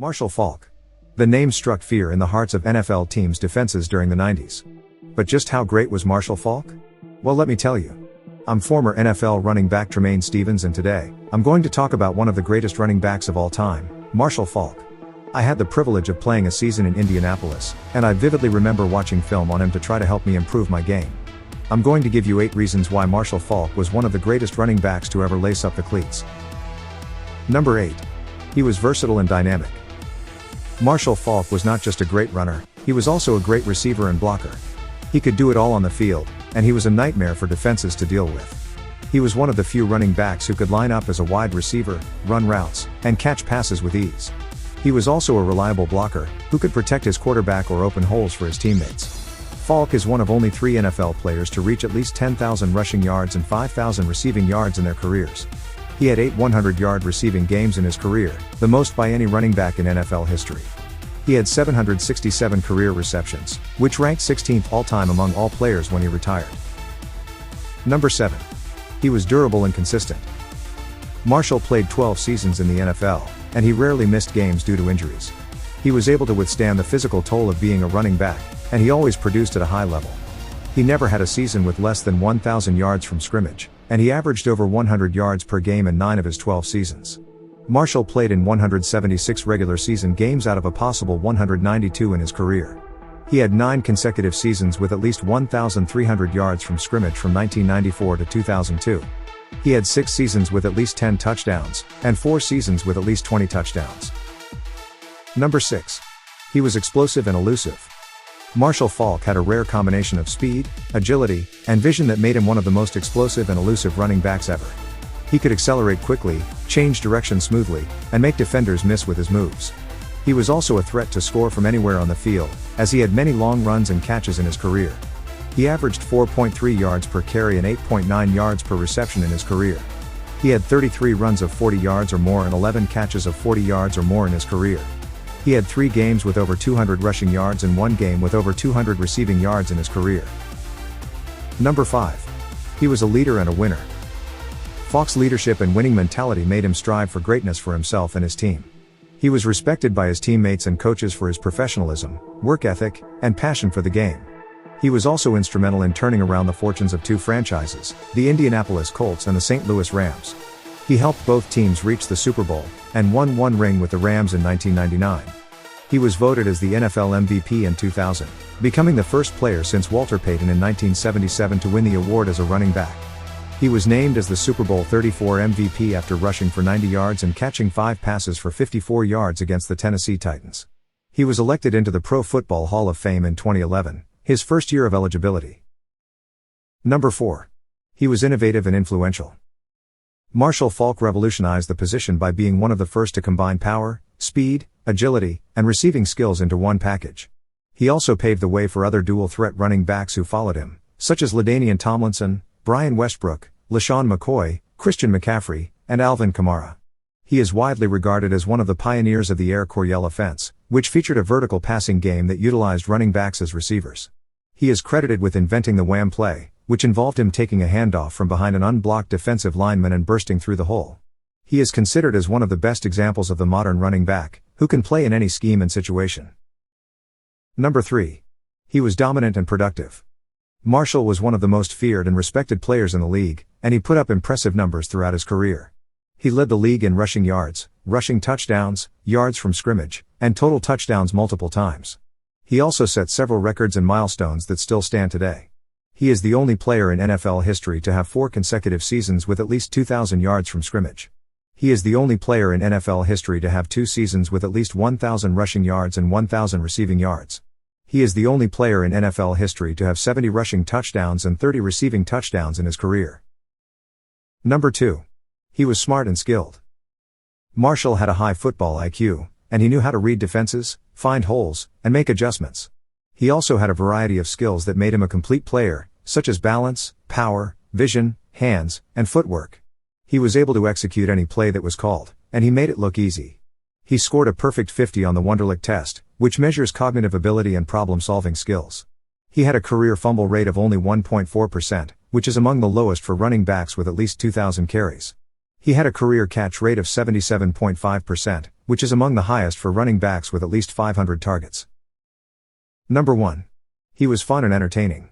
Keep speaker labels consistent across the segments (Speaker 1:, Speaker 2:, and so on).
Speaker 1: Marshall Faulk. The name struck fear in the hearts of NFL teams' defenses during the 90s. But just how great was Marshall Faulk? Well, let me tell you. I'm former NFL running back Tremaine Stevens, and today, I'm going to talk about one of the greatest running backs of all time, Marshall Faulk. I had the privilege of playing a season in Indianapolis, and I vividly remember watching film on him to try to help me improve my game. I'm going to give you 8 reasons why Marshall Faulk was one of the greatest running backs to ever lace up the cleats. Number 8. He was versatile and dynamic. Marshall Faulk was not just a great runner, he was also a great receiver and blocker. He could do it all on the field, and he was a nightmare for defenses to deal with. He was one of the few running backs who could line up as a wide receiver, run routes, and catch passes with ease. He was also a reliable blocker, who could protect his quarterback or open holes for his teammates. Faulk is one of only 3 NFL players to reach at least 10,000 rushing yards and 5,000 receiving yards in their careers. He had 8 100-yard receiving games in his career, the most by any running back in NFL history. He had 767 career receptions, which ranked 16th all-time among all players when he retired. Number 7. He was durable and consistent. Marshall played 12 seasons in the NFL, and he rarely missed games due to injuries. He was able to withstand the physical toll of being a running back, and he always produced at a high level. He never had a season with less than 1,000 yards from scrimmage, and he averaged over 100 yards per game in 9 of his 12 seasons. Marshall played in 176 regular season games out of a possible 192 in his career. He had 9 consecutive seasons with at least 1,300 yards from scrimmage from 1994 to 2002. He had 6 seasons with at least 10 touchdowns, and 4 seasons with at least 20 touchdowns. Number 6. He was explosive and elusive. Marshall Faulk had a rare combination of speed, agility, and vision that made him one of the most explosive and elusive running backs ever. He could accelerate quickly, change direction smoothly, and make defenders miss with his moves. He was also a threat to score from anywhere on the field, as he had many long runs and catches in his career. He averaged 4.3 yards per carry and 8.9 yards per reception in his career. He had 33 runs of 40 yards or more and 11 catches of 40 yards or more in his career. He had 3 games with over 200 rushing yards and 1 game with over 200 receiving yards in his career. Number 5. He was a leader and a winner. Faulk's leadership and winning mentality made him strive for greatness for himself and his team. He was respected by his teammates and coaches for his professionalism, work ethic, and passion for the game. He was also instrumental in turning around the fortunes of 2 franchises, the Indianapolis Colts and the St. Louis Rams. He helped both teams reach the Super Bowl, and won 1 ring with the Rams in 1999. He was voted as the NFL MVP in 2000, becoming the first player since Walter Payton in 1977 to win the award as a running back. He was named as the Super Bowl 34 MVP after rushing for 90 yards and catching 5 passes for 54 yards against the Tennessee Titans. He was elected into the Pro Football Hall of Fame in 2011, his first year of eligibility. Number 4. He was innovative and influential. Marshall Faulk revolutionized the position by being one of the first to combine power, speed, agility, and receiving skills into one package. He also paved the way for other dual-threat running backs who followed him, such as LaDainian Tomlinson, Brian Westbrook, LaShawn McCoy, Christian McCaffrey, and Alvin Kamara. He is widely regarded as one of the pioneers of the Air Coryell offense, which featured a vertical passing game that utilized running backs as receivers. He is credited with inventing the wham play, which involved him taking a handoff from behind an unblocked defensive lineman and bursting through the hole. He is considered as one of the best examples of the modern running back, who can play in any scheme and situation. Number 3. He was dominant and productive. Marshall was one of the most feared and respected players in the league, and he put up impressive numbers throughout his career. He led the league in rushing yards, rushing touchdowns, yards from scrimmage, and total touchdowns multiple times. He also set several records and milestones that still stand today. He is the only player in NFL history to have 4 consecutive seasons with at least 2,000 yards from scrimmage. He is the only player in NFL history to have 2 seasons with at least 1,000 rushing yards and 1,000 receiving yards. He is the only player in NFL history to have 70 rushing touchdowns and 30 receiving touchdowns in his career. Number 2. He was smart and skilled. Marshall had a high football IQ, and he knew how to read defenses, find holes, and make adjustments. He also had a variety of skills that made him a complete player, such as balance, power, vision, hands, and footwork. He was able to execute any play that was called, and he made it look easy. He scored a perfect 50 on the Wonderlic test, which measures cognitive ability and problem-solving skills. He had a career fumble rate of only 1.4%, which is among the lowest for running backs with at least 2,000 carries. He had a career catch rate of 77.5%, which is among the highest for running backs with at least 500 targets. Number 1. He was fun and entertaining.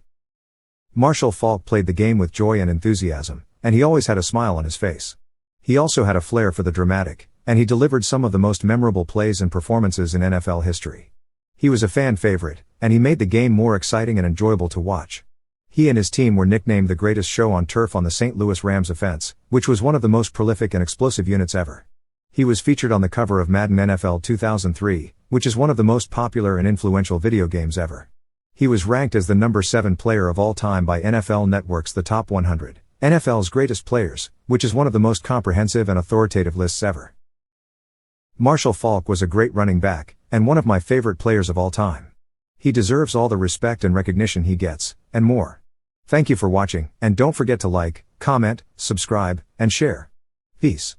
Speaker 1: Marshall Faulk played the game with joy and enthusiasm, and he always had a smile on his face. He also had a flair for the dramatic, and he delivered some of the most memorable plays and performances in NFL history. He was a fan favorite, and he made the game more exciting and enjoyable to watch. He and his team were nicknamed the greatest show on turf on the St. Louis Rams offense, which was one of the most prolific and explosive units ever. He was featured on the cover of Madden NFL 2003, which is one of the most popular and influential video games ever. He was ranked as the number 7 player of all time by NFL Network's The Top 100, NFL's Greatest Players, which is one of the most comprehensive and authoritative lists ever. Marshall Faulk was a great running back, and one of my favorite players of all time. He deserves all the respect and recognition he gets, and more. Thank you for watching, and don't forget to like, comment, subscribe, and share. Peace.